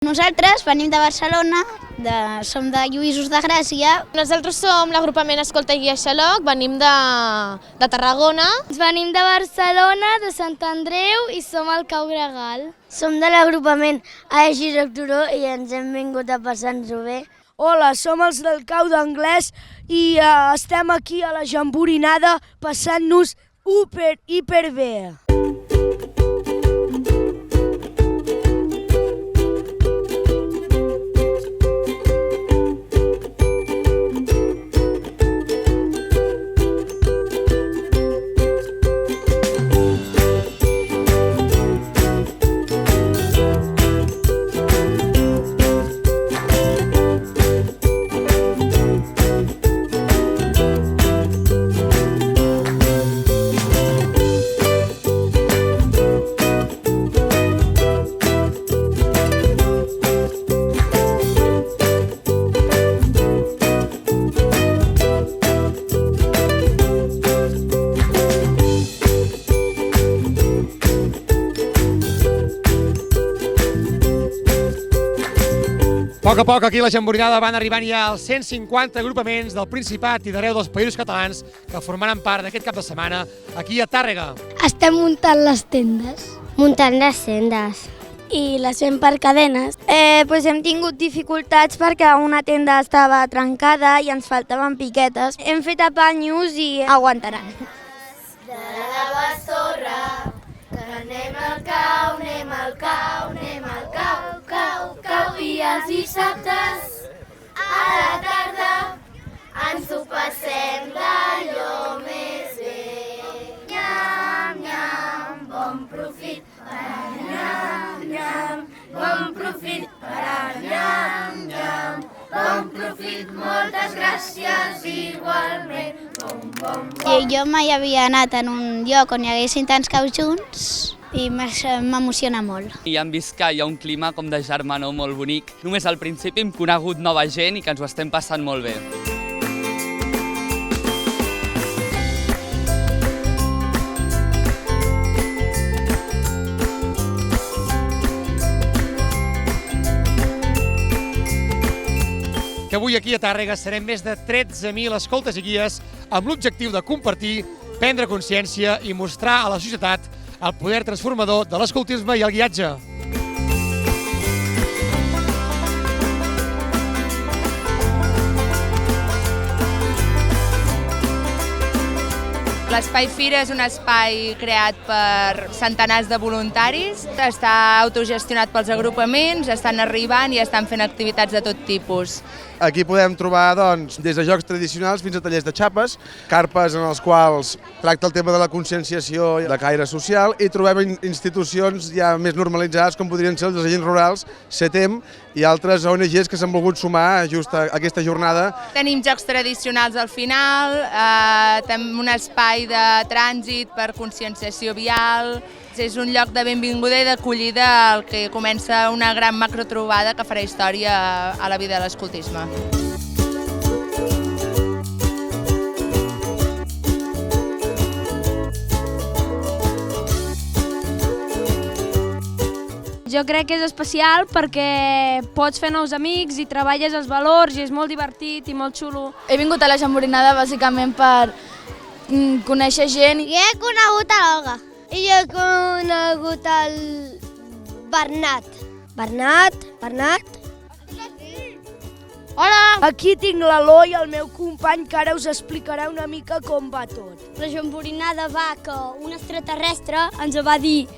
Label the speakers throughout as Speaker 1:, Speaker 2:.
Speaker 1: Nosaltres venim de Barcelona, som de Lluïsos de Gràcia.
Speaker 2: Nosaltres som l'agrupament Escolta i Guia Xaloc, venim de Tarragona.
Speaker 3: Venim de Barcelona, de Sant Andreu i som al Cau Gregal.
Speaker 4: Som de l'agrupament Aegis Turó i ens hem vingut a passar-nos-ho bé.
Speaker 5: Hola, som els del Cau d'Anglès i estem aquí a la Jamborinada passant-nos hiper bé.
Speaker 6: A poc a poc aquí a la Jamborinada van arribant ja els 150 agrupaments del Principat i d'arreu dels països catalans que formaran part d'aquest cap de setmana aquí a Tàrrega.
Speaker 3: Estem muntant les tendes.
Speaker 4: Muntant les tendes.
Speaker 3: I les fem per cadenes.
Speaker 7: Hem tingut dificultats perquè una tenda estava trencada i ens faltaven piquetes. Hem fet apanyos i aguantaran.
Speaker 8: De la Bastorra, que anem al cau, anem al cau, anem al cau, cau, cau. I els dissabtes, a la tarda, ens ho passem d'allò més bé. Nyam, nyam, bon profit per a nyam, nyam, bon profit per a nyam, nyam, bon profit, moltes gràcies igualment.
Speaker 1: Jo mai havia anat en un lloc on hi haguessin tants caus junts i m'emociona molt.
Speaker 9: I hem vist que hi ha un clima com de germanor molt bonic. Només al principi hem conegut nova gent i que ens ho estem passant molt bé.
Speaker 6: Que avui aquí a Tàrrega serem més de 13.000 escoltes i guies amb l'objectiu de compartir, prendre consciència i mostrar a la societat el poder transformador de l'escoltisme i el guiatge.
Speaker 10: L'Espai Fira és un espai creat per centenars de voluntaris, està autogestionat pels agrupaments, estan arribant i estan fent activitats de tot tipus.
Speaker 11: Aquí podem trobar des de jocs tradicionals fins a tallers de xapes, carpes en els quals tracta el tema de la conscienciació de caire social i trobem institucions ja més normalitzades com podrien ser els agents rurals, CETEM i altres ONGs que s'han volgut sumar just a aquesta jornada.
Speaker 10: Tenim jocs tradicionals al final, tenim un espai de trànsit per conscienciació vial. És un lloc de benvinguda i d'acollida al que comença una gran macrotrobada que farà història a la vida de l'escoltisme.
Speaker 3: Jo crec que és especial perquè pots fer nous amics i treballes els valors i és molt divertit i molt xulo.
Speaker 2: He vingut a la Jamborinada bàsicament per conèixer gent.
Speaker 4: Jo he conegut a l'Olga. I jo he conegut el Bernat. Bernat?
Speaker 5: Hola! Aquí tinc l'Eloi i el meu company que ara us explicarà una mica com va tot.
Speaker 3: La Jamborinada va que un extraterrestre ens va dir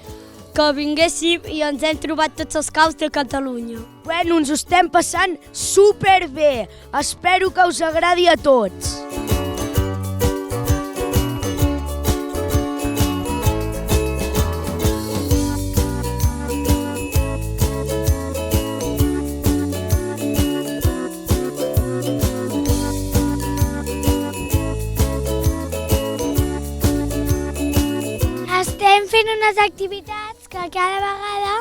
Speaker 3: que vinguéssim i ens hem trobat tots els caus de Catalunya.
Speaker 5: Bueno, ens ho estem passant superbé. Espero que us agradi a tots.
Speaker 3: Estem fent unes activitats que cada vegada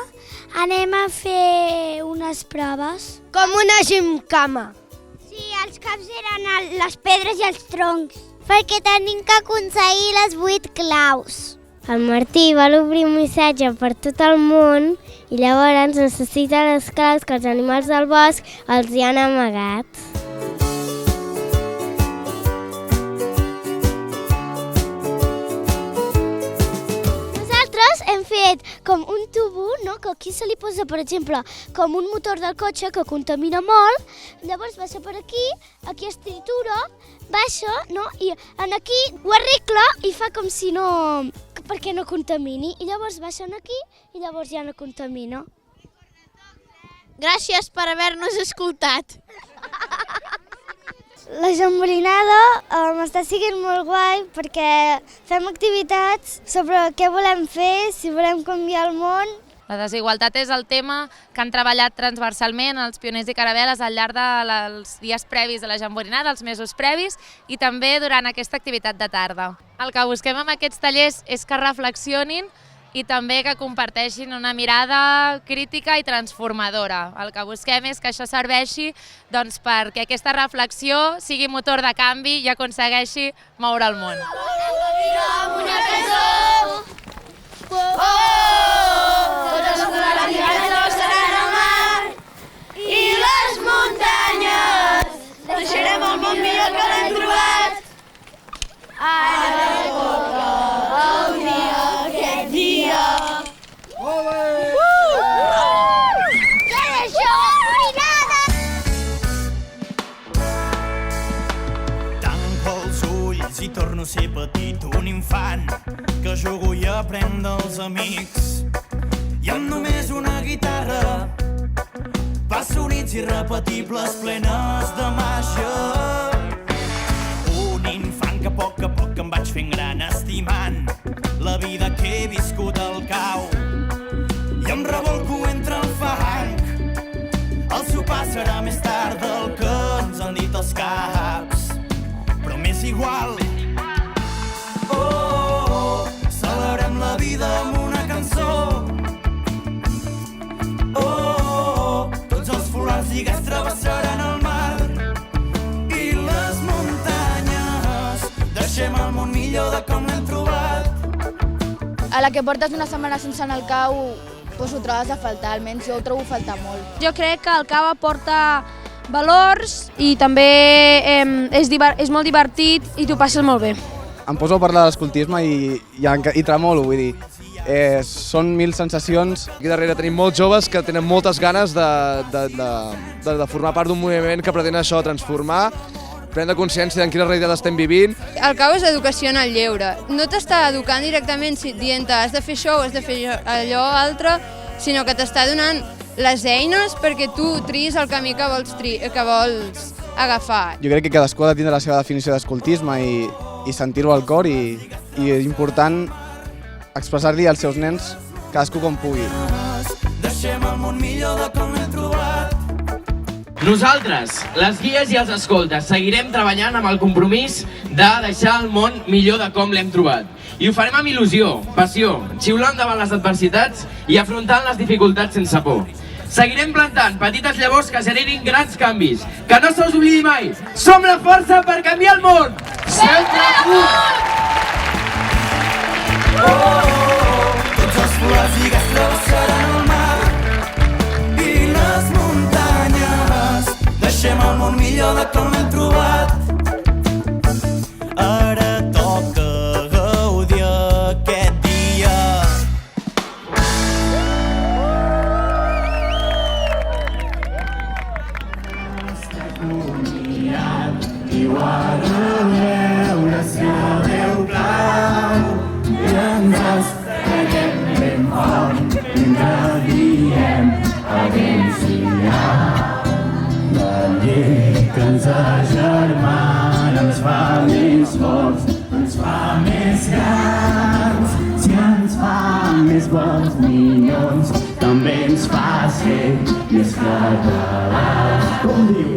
Speaker 3: anem a fer unes proves.
Speaker 4: Com una gimcama.
Speaker 3: Sí, els caps eren les pedres i els troncs.
Speaker 4: Perquè tenim que aconseguir les 8 claus. El Martí vol obrir un missatge per tot el món i llavors necessita les claus que els animals del bosc els hi han amagats. Hem fet com un tubo, no? Que aquí se li posa, per exemple, com un motor del cotxe que contamina molt, llavors baixa per aquí es tritura, baixa, no? I aquí ho arregla i fa com si no... perquè no contamini, i llavors baixa aquí i llavors ja no contamina.
Speaker 1: Gràcies per haver-nos escoltat.
Speaker 7: La jamborinada m'està sent molt guai perquè fem activitats sobre què volem fer, si volem canviar el món.
Speaker 2: La desigualtat és el tema que han treballat transversalment els pioners i caravel·les al llarg dels dies previs de la jamborinada, els mesos previs, i també durant aquesta activitat de tarda. El que busquem amb aquests tallers és que reflexionin i també que comparteixin una mirada crítica i transformadora. El que busquem és que això serveixi perquè aquesta reflexió sigui motor de canvi i aconsegueixi moure el món.
Speaker 8: Una cançó! Totes les llibres seran al mar i les muntanyes deixarem el món millor que l'hem trobat. Ara toca el dia, aquest dia. Què és això?
Speaker 12: Tanco els ulls i torno a ser petit, un infant que jugo i aprèn dels amics. I amb només una guitarra passo nits irrepetibles plenes de màgia. Un infant que a poc em vaig fent gran, estimant la vida que he viscut al cau. I em revolco entre el fang. El sopar serà més tard del que ens han dit els caps, però m'és igual. Oh, celebrem la vida amb una cançó. Oh, tots els folars lligats travessaran el mar i les muntanyes. Deixem el món millor de com l'hem trobat.
Speaker 13: A la que portes una setmana sense anar al cau, doncs ho trobes a faltar, almenys jo ho trobo a faltar molt.
Speaker 14: Jo crec que el cau aporta valors i també és molt divertit i t'ho passes molt bé.
Speaker 15: Em poso a parlar de l'escoltisme i tremolo, vull dir. Són 1000 sensacions.
Speaker 16: Aquí darrere tenim molts joves que tenen moltes ganes de formar part d'un moviment que pretén això, transformar, prendre consciència de quina realitat estem vivint.
Speaker 17: El cau és educació en el lleure. No t'està educant directament dient-te has de fer això o has de fer allò altre, sinó que t'està donant les eines perquè tu triïs el camí que vols agafar.
Speaker 15: Jo crec que cadascú ha de tindre la seva definició d'escoltisme i sentir-ho al cor i és important expressar-li als seus nens cadascú com pugui.
Speaker 12: Deixem el món millor de com l'hem trobat.
Speaker 18: Nosaltres, les guies i els escoltes, seguirem treballant amb el compromís de deixar el món millor de com l'hem trobat. I ho farem amb il·lusió, passió, xiulant davant les adversitats i afrontant les dificultats sense por. Seguirem plantant petites llavors que generin grans canvis. Que no se us oblidi mai, som la força per canviar el món! Sempre amunt!
Speaker 12: Tots els folars lligats travessaran el mar i les muntanyes. Deixem el món millor de com l'hem trobat. Ara toca gaudir aquest dia.
Speaker 8: I ho ha de veure si el Déu plau i ens estarem ben fort mentre diem adéu-siau. La llei que ens agermana ens fa més forts, ens fa més grans. Si ens fa més bons minyons, també ens fa ser més catalans. Com diu?